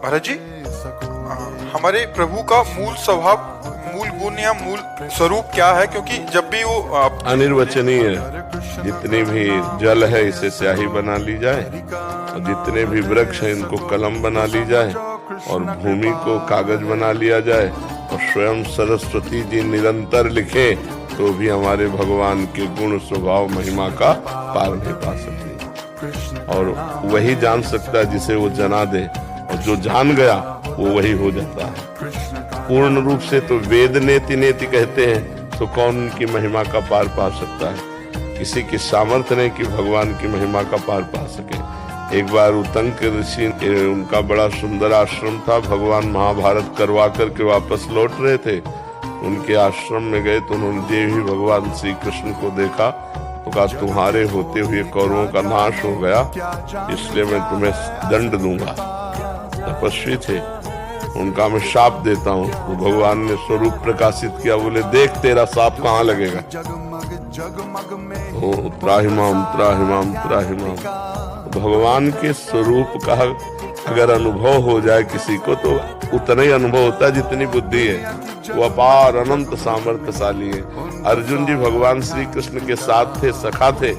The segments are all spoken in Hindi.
महाराज जी, हमारे प्रभु का मूल स्वभाव, मूल गुण या मूल स्वरूप क्या है? क्योंकि जब भी वो अनिर्वचनीय है। जितनी भी जल है इसे स्याही बना ली जाए, और जितने भी वृक्ष हैं इनको कलम बना ली जाए, और भूमि को कागज बना लिया जाए, और स्वयं सरस्वती जी निरंतर लिखे तो भी हमारे भगवान के गुण स्वभाव महिमा का पार नहीं पा सकते। और वही जान सकता है जिसे वो जना दे, और जो जान गया वो वही हो जाता है। पूर्ण रूप से तो वेद नेति नेति कहते हैं, तो कौन उनकी महिमा का पार पा सकता है? किसी की सामर्थ्य नहीं कि भगवान की महिमा का पार पा सके। एक बार उतंक ऋषि, उनका बड़ा सुंदर आश्रम था, भगवान महाभारत करवा करके वापस लौट रहे थे। उनके आश्रम में गए तो उन्होंने देवी भगवान श्री कृष्ण को देखा, तो कहा तुम्हारे होते हुए कौरवों का नाश हो गया, इसलिए मैं तुम्हें दंड दूंगा। तपस्वी थे, उनका मैं शाप देता हूँ। तो भगवान ने स्वरूप प्रकाशित किया, बोले देख तेरा शाप कहाँ लगेगा। त्राहिमाम त्राहिमाम त्राहिमाम। भगवान के स्वरूप का अगर अनुभव हो जाए किसी को, तो उतना ही अनुभव होता है जितनी बुद्धि है। वो अपार अनंत सामर्थ्यशाली है। अर्जुन जी भगवान श्री कृष्ण के साथ थे, सखा थे,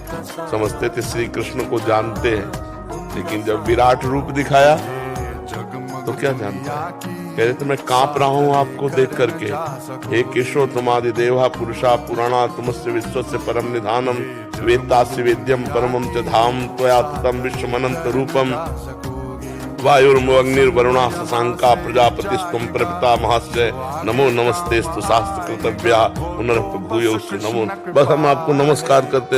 समझते थे श्री कृष्ण को जानते हैं, लेकिन जब विराट रूप दिखाया तो क्या जानता है? कह रहे थे मैं कांप रहा हूँ आपको देख करके। हे केशव तुमादि देवा पुरुषा पुराणा तुमस्य विश्वस्य परम निधानम वेत्तास्य वेद्यम परमम च धाम त्वया ततं विश्वमनंत रूपम वायुर्मग्निर्वरुणा शशांका प्रजापतिस्तुम प्रपिता महस्य नमो नमस्तेस्तु शास्त्र कर्तव्या पुनरपि भूयोस्तु नमो। बस हम आपको नमस्कार करते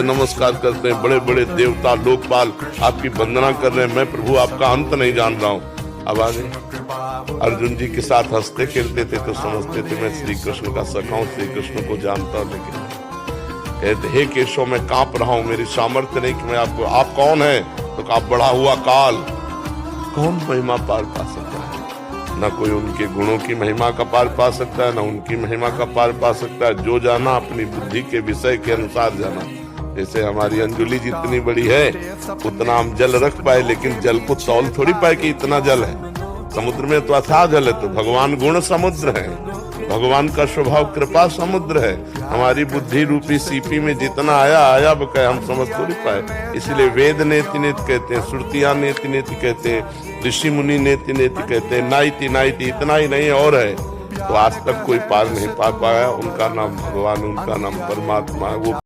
हैं। बड़े बड़े देवता लोकपाल आपकी वंदना कर रहे हैं। मैं प्रभु आपका अंत नहीं जान रहा हूँ। अब आगे अर्जुन जी के साथ हंसते खेलते थे तो समझते थे मैं श्री कृष्ण का सखा हूँ, श्री कृष्ण को जानता हूँ। लेकिन कहते हे केशव मैं कांप रहा हूँ, मेरी सामर्थ्य नहीं कि मैं आपको, आप कौन है? तो आप बढ़ा हुआ काल। कौन महिमा पार पा सकता है? न कोई उनके गुणों की महिमा का पार पा सकता है, न उनकी महिमा का पार पा सकता है। जो जाना अपनी बुद्धि के विषय के अनुसार जाना। जैसे हमारी अंजुली जितनी बड़ी है उतना हम जल रख पाए, लेकिन जल को तौल थोड़ी पाए कि इतना जल है। समुद्र में तो अथाह जल है, तो भगवान गुण समुद्र है, भगवान का स्वभाव कृपा समुद्र है। हमारी बुद्धि रूपी सीपी में जितना आया बकाया हम समझ थोड़ी पाए। इसलिए वेद नेति नेति कहते हैं, श्रुतियां नेति नेति कहते हैं, ऋषि मुनि नेति नेति कहते हैं, नाइति नाइति, इतना ही नहीं और है। तो आज तक कोई पार नहीं पा पाया। उनका नाम भगवान, उनका नाम परमात्मा। वो